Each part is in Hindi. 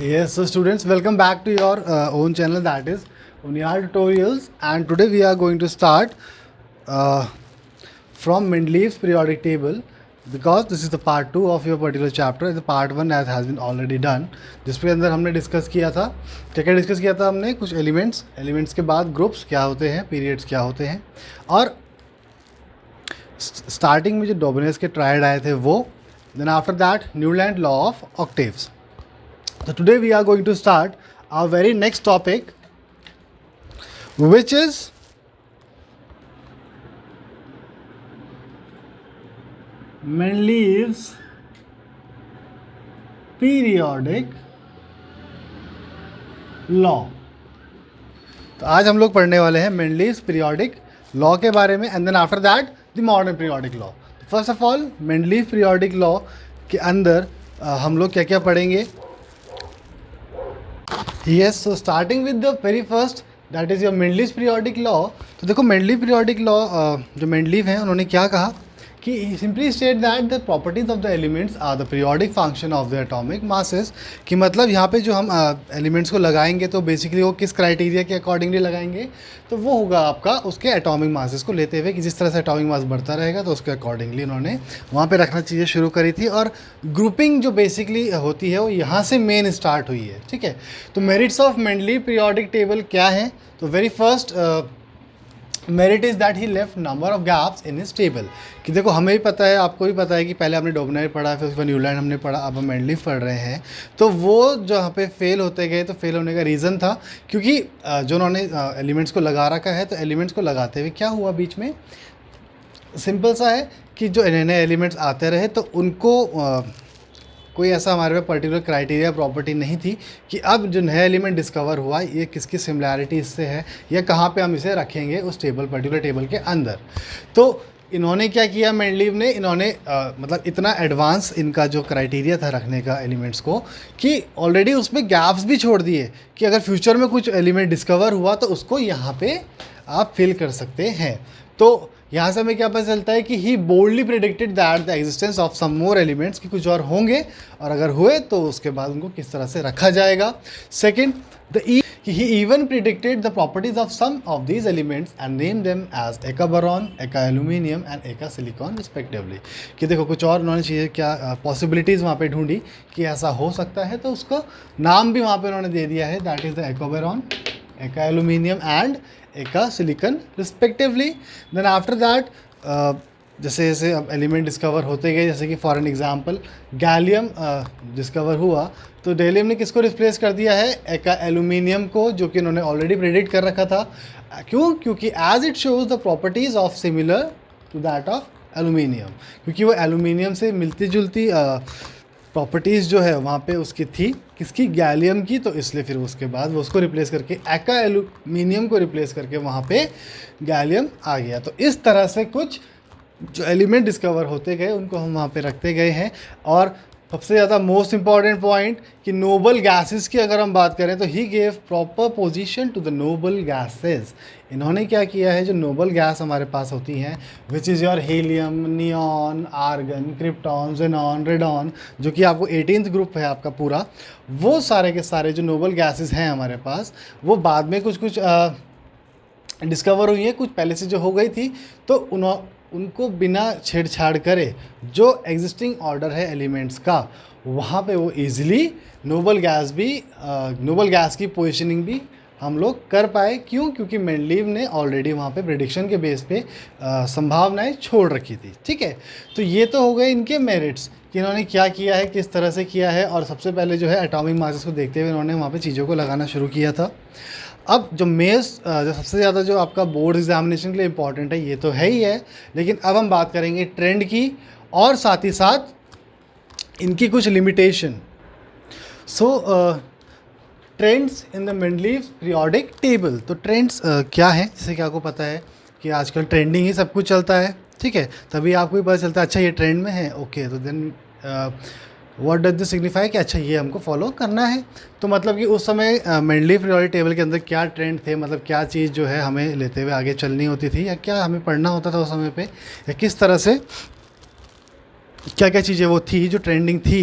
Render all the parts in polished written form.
Yes, so students, welcome back to your own channel, that is Unyal Tutorials, and today we are going to start uh, from Mendeleev's periodic table, because this is the part 2 of your particular chapter. The part 1 has been already done, जिसके अंदर हमने डिस्कस किया था क्या डिस्कस किया था हमने कुछ एलिमेंट्स के बाद ग्रुप्स क्या होते हैं, पीरियड्स क्या होते हैं, और स्टार्टिंग में जो डोबेनेस के ट्रायड आए थे वो, then after that Newlands law of octaves. So today we are going to start our very next topic, which is Mendeleev's periodic law. तो आज हम लोग पढ़ने वाले हैं Mendeleev's periodic law के बारे में, and then after that the modern periodic law. First of all, Mendeleev's periodic law के अंदर हम लोग क्या क्या पढ़ेंगे. Yes, so starting with the very first, that is your Mendeleev's periodic law. तो देखो Mendeleev's periodic law जो मेंडलीव हैं उन्होंने क्या कहा कि simply state that the properties of the elements are the periodic function of the atomic masses. कि मतलब यहाँ पे जो हम एलिमेंट्स को लगाएंगे तो बेसिकली वो किस क्राइटेरिया के अकॉर्डिंगली लगाएंगे, तो वो होगा आपका उसके एटॉमिक मासेस को लेते हुए कि जिस तरह से एटॉमिक मास बढ़ता रहेगा तो उसके अकॉर्डिंगली उन्होंने वहाँ पे रखना चीज़ें शुरू करी थी. और ग्रुपिंग जो बेसिकली होती है वो यहाँ से मेन स्टार्ट हुई है. ठीक है, तो merits of Mendeleev periodic table क्या है. तो very first merit is that he left number of gaps in his table. कि देखो हमें भी पता है, आपको भी पता है कि पहले हमने डोबेनेल पढ़ा, फिर उसके बाद न्यूलैंड हमने पढ़ा, अब हम मेंडलीव पढ़ रहे हैं. तो वो जो यहाँ पे फेल होते गए, तो फेल होने का रीज़न था क्योंकि जो उन्होंने एलिमेंट्स को लगा रखा है, तो एलिमेंट्स को लगाते हुए क्या हुआ बीच में, सिंपल सा है कि जो नए नए एलिमेंट्स आते रहे तो उनको कोई ऐसा हमारे पे पर्टिकुलर क्राइटेरिया प्रॉपर्टी नहीं थी कि अब जो नया एलिमेंट डिस्कवर हुआ ये किसकी सिमिलैरिटी इससे है या कहाँ पे हम इसे रखेंगे उस पर्टिकुलर टेबल के अंदर. तो इन्होंने क्या किया मेंडलीव ने, इन्होंने मतलब इतना एडवांस इनका जो क्राइटेरिया था रखने का एलिमेंट्स को कि ऑलरेडी उसमें गैप्स भी छोड़ दिए कि अगर फ्यूचर में कुछ एलिमेंट डिस्कवर हुआ तो उसको यहाँ पे आप फिल कर सकते हैं. तो यहाँ से हमें क्या पता चलता है कि he boldly predicted that the existence of some more elements, कि कुछ और होंगे और अगर हुए तो उसके बाद उनको किस तरह से रखा जाएगा. Second, he even predicted the properties of some of these elements and named them as एका boron, eka aluminium and eka silicon respectively. कि देखो कुछ और उन्होंने चीज़ें क्या पॉसिबिलिटीज़ वहाँ पे ढूंढी कि ऐसा हो सकता है, तो उसको नाम भी वहाँ पे उन्होंने दे दिया है, that is the eka boron, eka aluminium and eka silicon respectively. Then after that जैसे जैसे अब एलिमेंट डिस्कवर होते गए, जैसे कि for an example gallium discover हुआ, तो गैलियम ने किसको रिप्लेस कर दिया है, एका एल्यूमिनियम को, जो कि उन्होंने ऑलरेडी प्रेडिक्ट कर रखा था. क्यों? क्योंकि as it shows the properties of similar to that of aluminium, क्योंकि वो एल्यूमिनियम से मिलती जुलती प्रॉपर्टीज़ जो है वहाँ पे उसकी थी, किसकी, गैलियम की. तो इसलिए फिर उसके बाद वो उसको रिप्लेस करके एका एल्यूमिनियम को रिप्लेस करके वहाँ पे गैलियम आ गया. तो इस तरह से कुछ जो एलिमेंट डिस्कवर होते गए उनको हम वहाँ पे रखते गए हैं. और सबसे ज़्यादा मोस्ट इम्पॉर्टेंट पॉइंट कि नोबल गैसेस की अगर हम बात करें तो he gave proper position to the noble gases. इन्होंने क्या किया है, जो नोबल गैस हमारे पास होती हैं, which is your helium, neon, argon, krypton, xenon, radon, जो कि आपको 18th ग्रुप है आपका पूरा, वो सारे के सारे जो नोबल गैसेस हैं हमारे पास, वो बाद में कुछ कुछ डिस्कवर हुई हैं, कुछ पहले से जो हो गई थी, तो उनको बिना छेड़छाड़ करे जो एग्जिस्टिंग ऑर्डर है एलिमेंट्स का, वहाँ पे वो इजीली नोबल गैस की पोजीशनिंग भी हम लोग कर पाए. क्यों? क्योंकि मेंडलीव ने ऑलरेडी वहाँ पे प्रेडिक्शन के बेस पे संभावनाएं छोड़ रखी थी. ठीक है, तो ये तो हो गए इनके मेरिट्स कि इन्होंने क्या किया है, किस तरह से किया है. और सबसे पहले जो है एटॉमिक मासेस को देखते हुए इन्होंने वहाँ पर चीज़ों को लगाना शुरू किया था. अब जो जो सबसे ज़्यादा जो आपका बोर्ड एग्जामिनेशन के लिए इम्पॉर्टेंट है, ये तो है ही है, लेकिन अब हम बात करेंगे ट्रेंड की और साथ ही साथ इनकी कुछ limitation. So trends in the Mendeleev periodic table. तो ट्रेंड्स क्या हैं, जैसे कि आपको पता है कि आजकल ट्रेंडिंग ही सब कुछ चलता है. ठीक है, तभी आपको भी पता चलता है अच्छा ये ट्रेंड में है, ओके, तो then what does this signify कि अच्छा ये हमको फॉलो करना है. तो मतलब कि उस समय मेंडलीव पीरियोडिक टेबल के अंदर क्या ट्रेंड थे, मतलब क्या चीज़ जो है हमें लेते हुए आगे चलनी होती थी या क्या हमें पढ़ना होता था उस समय पे, या किस तरह से क्या क्या चीज़ें वो थी जो ट्रेंडिंग थी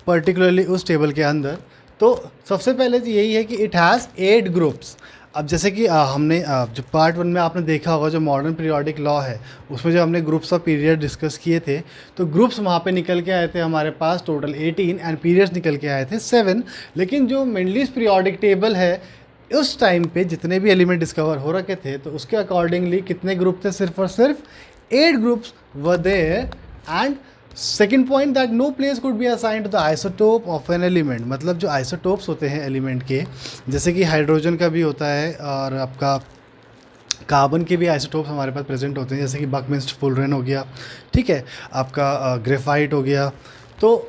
पर्टिकुलरली उस टेबल के अंदर. तो सबसे पहले तो यही है कि इट हैज़ 8 ग्रुप्स। अब जैसे कि हमने जो पार्ट 1 में आपने देखा होगा जो मॉडर्न पीरियोडिक लॉ है उसमें जो हमने ग्रुप्स ऑफ पीरियड डिस्कस किए थे, तो ग्रुप्स वहाँ पे निकल के आए थे हमारे पास टोटल 18 एंड पीरियड्स निकल के आए थे 7। लेकिन जो मेंडलीज पीरियोडिक टेबल है उस टाइम पे जितने भी एलिमेंट डिस्कवर हो रखे थे तो उसके अकॉर्डिंगली कितने ग्रुप थे, सिर्फ और सिर्फ 8 groups were there. And second point that no place could be assigned to the isotope of an element, मतलब जो आइसोटोप्स होते हैं एलिमेंट के, जैसे कि हाइड्रोजन का भी होता है और आपका कार्बन के भी आइसोटोप्स हमारे पास प्रेजेंट होते हैं, जैसे कि बकमिंस्टर फुलरेन हो गया, ठीक है, आपका ग्रेफाइट हो गया। तो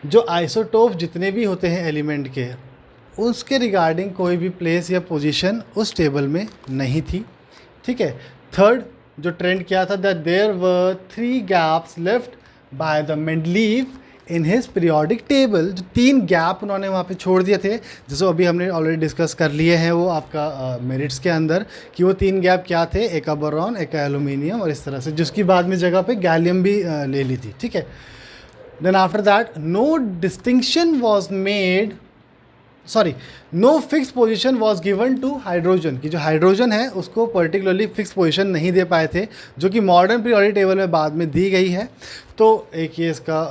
जो आइसोटोप जितने भी होते हैं एलिमेंट के उसके रिगार्डिंग कोई भी प्लेस या पोजीशन उस टेबल में नहीं थी, ठीक है। थर्ड जो ट्रेंड क्या था, that there were 3 gaps left by the Mendeleev in his periodic table. जो 3 गैप उन्होंने वहाँ पे छोड़ दिए थे, जैसे अभी हमने ऑलरेडी डिस्कस कर लिए हैं वो आपका मेरिट्स के अंदर, कि वो 3 गैप क्या थे, एक का बोरॉन, एक का एल्यूमिनियम और इस तरह से, जिसकी बाद में जगह पे गैलियम भी ले ली थी, ठीक है। Then after that no distinction was made, sorry, no fix position was given to hydrogen, कि जो हाइड्रोजन है उसको पर्टिकुलरली फिक्स पोजीशन नहीं दे पाए थे, जो कि मॉडर्न पीरियोडिक टेबल में बाद में दी गई है। तो एक ये इसका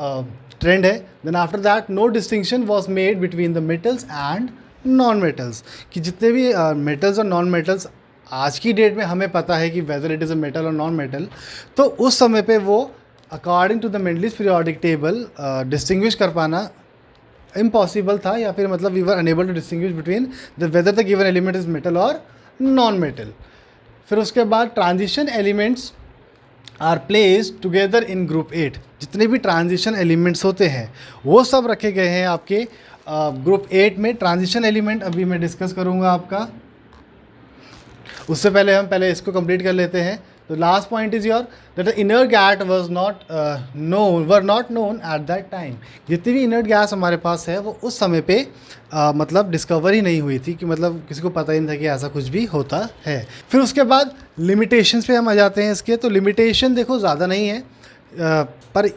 ट्रेंड है। Then after that no distinction was made between the metals and non metals, कि जितने भी मेटल्स और नॉन मेटल्स आज की डेट में हमें पता है कि whether it is a metal और नॉन मेटल, तो उस समय पे वो according to the Mendeleev's periodic table distinguish कर पाना इम्पॉसिबल था, या फिर मतलब we were unable to distinguish between the whether the given element is metal और नॉन मेटल। फिर उसके बाद transition elements are placed together in group 8। जितने भी ट्रांजिशन एलिमेंट्स होते हैं वो सब रखे गए हैं आपके ग्रुप 8 में। ट्रांजिशन एलिमेंट अभी मैं डिस्कस करूँगा आपका, उससे पहले हम पहले इसको कंप्लीट कर लेते हैं। तो last point is your that the inner gas were not known at that time. जितनी भी इनर्ट गैस हमारे पास है वो उस समय पे मतलब डिस्कवर ही नहीं हुई थी, कि मतलब किसी को पता ही नहीं था कि ऐसा कुछ भी होता है। फिर उसके बाद लिमिटेशंस पे हम आ जाते हैं इसके। तो लिमिटेशन देखो ज़्यादा नहीं है, पर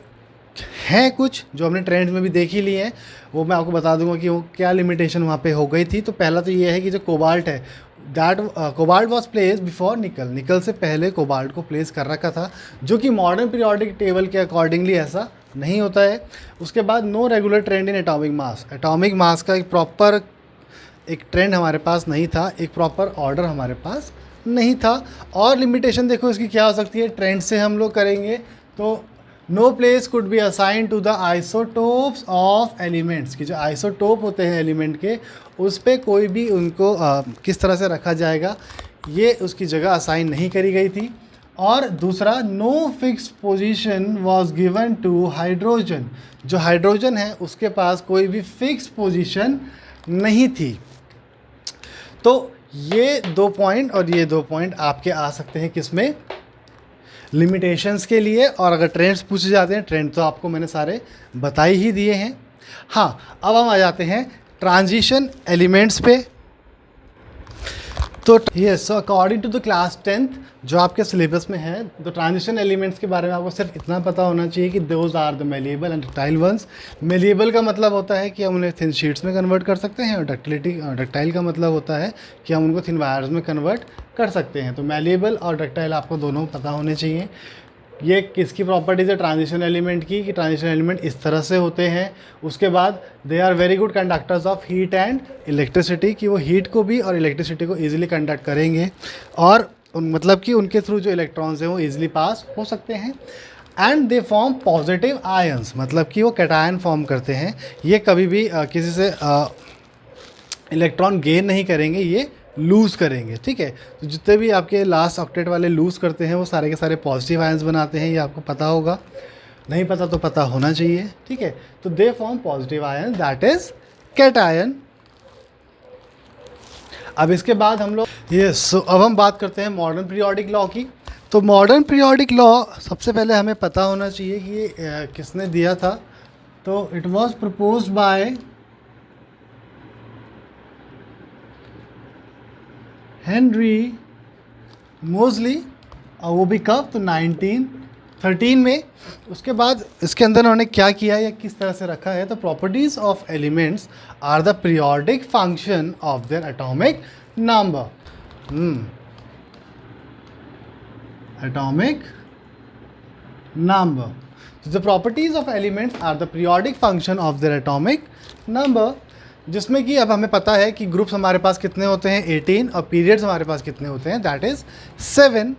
हैं कुछ जो हमने ट्रेंड्स में भी देख ही लिए हैं, वो मैं आपको बता दूंगा कि वो क्या लिमिटेशन वहाँ पे हो गई थी। तो पहला तो ये है कि जो कोबाल्ट है, that cobalt was place before निकल, निकल से पहले कोबाल्ट को प्लेस कर रखा था, जो कि मॉडर्न पीरियोडिक टेबल के अकॉर्डिंगली ऐसा नहीं होता है। उसके बाद no regular trend in atomic mass, atomic mass का एक प्रॉपर एक ट्रेंड हमारे पास नहीं था, एक प्रॉपर ऑर्डर हमारे पास नहीं था। और लिमिटेशन देखो इसकी क्या हो सकती है, ट्रेंड से हम लोग करेंगे तो no place could be assign to the isotopes of elements, की जो आइसोटोप होते हैं एलिमेंट के उस पर कोई भी उनको किस तरह से रखा जाएगा ये उसकी जगह असाइन नहीं करी गई थी। और दूसरा, no fix position was given to hydrogen, जो हाइड्रोजन है उसके पास कोई भी फिक्स पोजीशन नहीं थी। तो ये 2 पॉइंट और ये 2 पॉइंट आपके आ सकते हैं किसमें, लिमिटेशंस के लिए। और अगर ट्रेंड्स पूछे जाते हैं, ट्रेंड तो आपको मैंने सारे बता ही दिए हैं। हाँ, अब हम आ जाते हैं ट्रांजिशन एलिमेंट्स पे। तो yes, so according to the class 10th जो आपके सिलेबस में है, तो ट्रांजिशन एलिमेंट्स के बारे में आपको सिर्फ इतना पता होना चाहिए कि those are the malleable and ductile ones. Malleable का मतलब होता है कि हम उन्हें थिन शीट्स में कन्वर्ट कर सकते हैं, और डक्टाइल का मतलब होता है कि हम उनको थिन वायर्स में कन्वर्ट कर सकते हैं। तो मेलिएबल और डक्टाइल आपको दोनों पता होने चाहिए। ये किसकी प्रॉपर्टीज़ है ट्रांजिशन एलिमेंट की, कि ट्रांजिशन एलिमेंट इस तरह से होते हैं। उसके बाद they are very good conductors of heat and electricity, कि वो हीट को भी और इलेक्ट्रिसिटी को ईजिली कंडक्ट करेंगे, और मतलब कि उनके थ्रू जो इलेक्ट्रॉन्स हैं वो ईजिली पास हो सकते हैं। And they form positive ions, मतलब कि वो कैटायन फॉर्म करते हैं। ये कभी भी किसी से इलेक्ट्रॉन गेन नहीं करेंगे, ये लूज़ करेंगे, ठीक है। तो जितने भी आपके लास्ट ऑक्टेट वाले लूज़ करते हैं वो सारे के सारे पॉजिटिव आयंस बनाते हैं, ये आपको पता होगा, नहीं पता तो पता होना चाहिए, ठीक है। तो they form positive ion, that is cation. अब इसके बाद हम लोग सो अब हम बात करते हैं मॉडर्न पीरियोडिक लॉ की। तो मॉडर्न पीरियोडिक लॉ सबसे पहले हमें पता होना चाहिए कि ये किसने दिया था। तो it was propose by Henry मोजली, और वो भी कब, तो 19 13 में। उसके बाद इसके अंदर उन्होंने क्या किया या किस तरह से रखा है, तो properties of elements are the periodic function of their atomic number. Atomic number, the properties of elements are the periodic function of their atomic number, जिसमें कि अब हमें पता है कि ग्रुप्स हमारे पास कितने होते हैं 18 और पीरियड्स हमारे पास कितने होते हैं, दैट इज 7।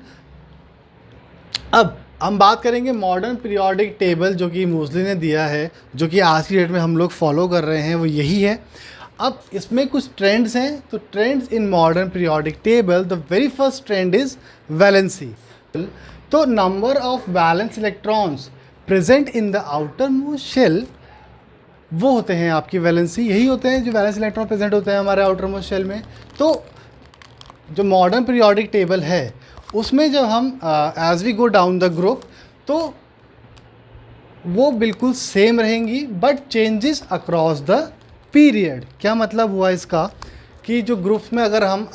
अब हम बात करेंगे मॉडर्न पीरियोडिक टेबल जो कि मोस्टली ने दिया है, जो कि आज की डेट में हम लोग फॉलो कर रहे हैं, वो यही है। अब इसमें कुछ ट्रेंड्स हैं, तो trends in modern periodic table, the very first trend is valency. तो number of valence electrons present in the outermost shell, वो होते हैं आपकी वैलेंसी, यही होते हैं जो वैलेंस इलेक्ट्रॉन प्रेजेंट होते हैं हमारे आउटर मोस्ट शेल में। तो जो मॉडर्न पीरियोडिक टेबल है उसमें जब हम as we go down the group, तो वो बिल्कुल सेम रहेंगी but changes across the period. क्या मतलब हुआ इसका, कि जो ग्रुप्स में अगर हम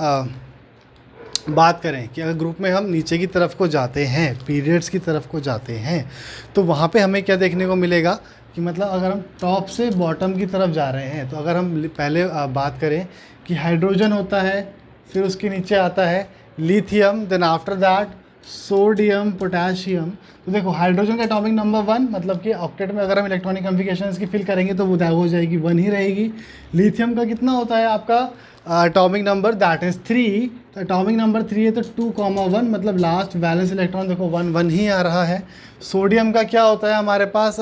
बात करें कि अगर ग्रुप में हम नीचे की तरफ को जाते हैं, पीरियड्स की तरफ को जाते हैं, तो वहाँ पे हमें क्या देखने को मिलेगा कि मतलब अगर हम टॉप से बॉटम की तरफ जा रहे हैं, तो अगर हम पहले बात करें कि हाइड्रोजन होता है, फिर उसके नीचे आता है lithium, then after that sodium, potassium. तो देखो हाइड्रोजन का एटॉमिक नंबर 1, मतलब कि ऑक्टेट में अगर हम इलेक्ट्रॉनिक कॉन्फ़िगरेशन इसकी फिल करेंगे तो वो हो जाएगी 1 ही रहेगी। लिथियम का कितना होता है आपका एटॉमिक नंबर, दैट इज़ 3। तो एटॉमिक नंबर 3 है तो 2,1, मतलब लास्ट वैलेंस इलेक्ट्रॉन देखो 1 ही आ रहा है। सोडियम का क्या होता है हमारे पास,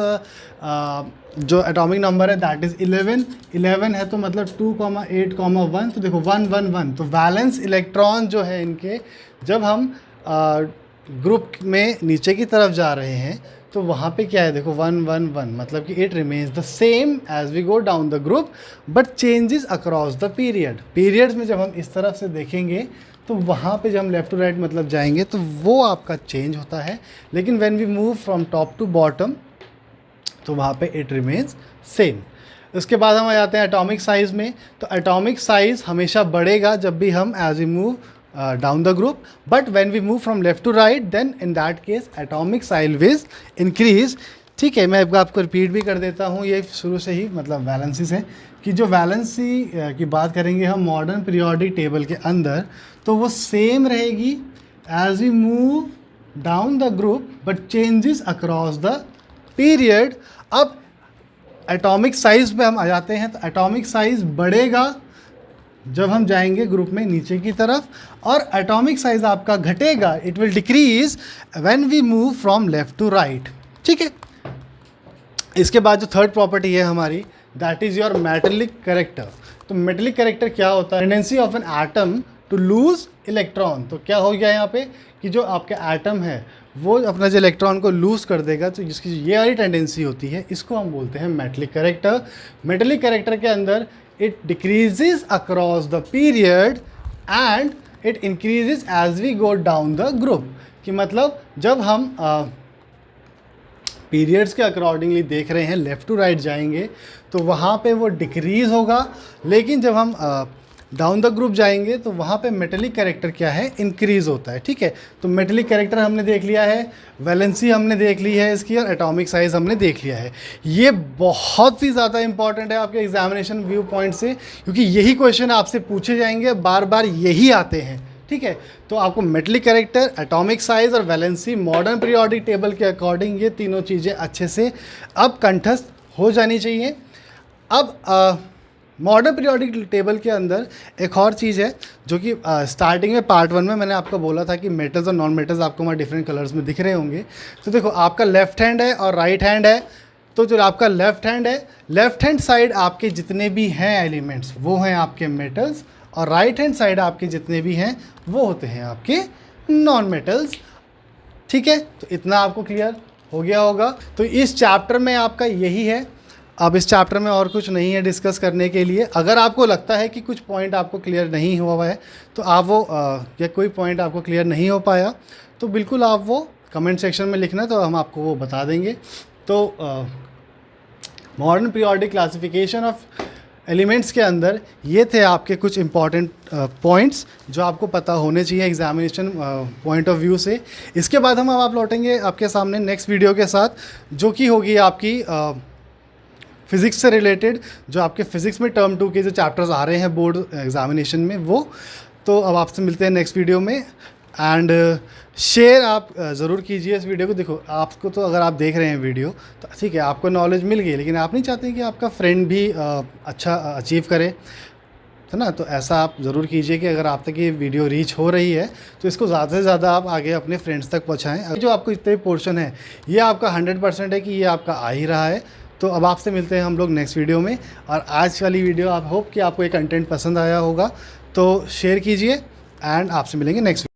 जो एटॉमिक नंबर है दैट इज़ 11 है, तो मतलब 2,8,1, तो देखो 1,1,1। तो वैलेंस इलेक्ट्रॉन जो है इनके, जब हम ग्रुप में नीचे की तरफ जा रहे हैं तो वहाँ पे क्या है, देखो 1,1,1, मतलब कि it remains the same as we go down the group but changes across the period. Periods में जब हम इस तरफ से देखेंगे तो वहाँ पे जब हम लेफ़्ट टू राइट मतलब जाएंगे तो वो आपका चेंज होता है, लेकिन when we move from top to bottom तो वहाँ पे इट रिमेन्स सेम। उसके बाद हम आ जाते हैं एटॉमिक साइज़ में। तो एटॉमिक साइज़ हमेशा बढ़ेगा जब भी हम as we move down the group, but when we move from left to right then in that case atomic size will increase. ठीक है, मैं आपको रिपीट भी कर देता हूँ ये शुरू से ही, मतलब वैलेंसी से, कि जो वैलेंसी की बात करेंगे हम मॉडर्न पीरियोडिक टेबल के अंदर, तो वो सेम रहेगी as we move down the group but changes across the period. अब एटॉमिक साइज पे हम आ जाते हैं, तो एटॉमिक साइज बढ़ेगा जब हम जाएंगे ग्रुप में नीचे की तरफ, और एटॉमिक साइज आपका घटेगा, it will decrease when we move from left to right. ठीक है, इसके बाद जो थर्ड प्रॉपर्टी है हमारी, that is your metallic character. तो मेटेलिक कैरेक्टर क्या होता है, tendency of an atom to lose electron. तो क्या हो गया यहाँ पे कि जो आपके एटम है वो अपना जो इलेक्ट्रॉन को लूज़ कर देगा, तो जिसकी ये वाली टेंडेंसी होती है, इसको हम बोलते हैं मेटेलिक कैरेक्टर। मेटेलिक कैरेक्टर के अंदर it decreases across the period and it increases as we go down the group। कि मतलब जब हम पीरियड्स के अकॉर्डिंगली देख रहे हैं, लेफ़्ट टू राइट जाएंगे तो वहाँ पे वो डिक्रीज़ होगा, लेकिन जब हम डाउन द ग्रुप जाएंगे तो वहाँ पे मेटेलिक कैरेक्टर क्या है, इंक्रीज़ होता है। ठीक है, तो मेटेलिक कैरेक्टर हमने देख लिया है, वैलेंसी हमने देख ली है इसकी, और एटॉमिक साइज़ हमने देख लिया है। ये बहुत ही ज़्यादा इंपॉर्टेंट है आपके एग्जामिनेशन व्यू पॉइंट से, क्योंकि यही क्वेश्चन आपसे पूछे जाएंगे, बार बार यही आते हैं। ठीक है, तो आपको मेटेलिक कैरेक्टर, एटॉमिक साइज़ और वैलेंसी मॉडर्न पीरियोडिक टेबल के अकॉर्डिंग ये तीनों चीज़ें अच्छे से अब कंठस्थ हो जानी चाहिए। अब मॉडर्न पीरियोडिक टेबल के अंदर एक और चीज़ है जो कि स्टार्टिंग में पार्ट 1 में मैंने आपको बोला था कि मेटल्स और नॉन मेटल्स आपको वहाँ डिफरेंट कलर्स में दिख रहे होंगे। तो देखो आपका लेफ़्ट हैंड है और राइट हैंड है, तो जो आपका लेफ़्ट हैंड है, लेफ़्ट हैंड साइड आपके जितने भी हैं एलिमेंट्स वो हैं आपके मेटल्स, और राइट हैंड साइड आपके जितने भी हैं वो होते हैं आपके नॉन मेटल्स। ठीक है, तो इतना आपको क्लियर हो गया होगा। तो इस चैप्टर में आपका यही है, अब इस चैप्टर में और कुछ नहीं है डिस्कस करने के लिए। अगर आपको लगता है कि कुछ पॉइंट आपको क्लियर नहीं हुआ है तो आप वो या कोई पॉइंट आपको क्लियर नहीं हो पाया तो बिल्कुल आप वो कमेंट सेक्शन में लिखना, तो हम आपको वो बता देंगे। तो modern periodic classification of elements के अंदर ये थे आपके कुछ इंपॉर्टेंट पॉइंट्स जो आपको पता होने चाहिए एग्जामिनेशन पॉइंट ऑफ व्यू से। इसके बाद हम अब आप लौटेंगे आपके सामने नेक्स्ट वीडियो के साथ, जो कि होगी आपकी फिज़िक्स से रिलेटेड, जो आपके फिज़िक्स में टर्म 2 के जो चैप्टर्स आ रहे हैं बोर्ड एग्जामिनेशन में वो। तो अब आपसे मिलते हैं नेक्स्ट वीडियो में। एंड शेयर आप ज़रूर कीजिए इस वीडियो को। देखो आपको तो अगर आप देख रहे हैं वीडियो तो ठीक है, आपको नॉलेज मिल गई, लेकिन आप नहीं चाहते कि आपका फ्रेंड भी अच्छा अचीव करे, है ना। तो ऐसा आप ज़रूर कीजिए कि अगर आप तक ये वीडियो रीच हो रही है तो इसको ज़्यादा से ज़्यादा आप आगे अपने फ्रेंड्स तक पहुँचाएँ। जो आपको इतने पोर्शन है ये आपका 100% है कि ये आपका आ ही रहा है। तो अब आपसे मिलते हैं हम लोग नेक्स्ट वीडियो में। और आज वाली वीडियो आप होप कि आपको ये कंटेंट पसंद आया होगा, तो शेयर कीजिए एंड आपसे मिलेंगे नेक्स्ट।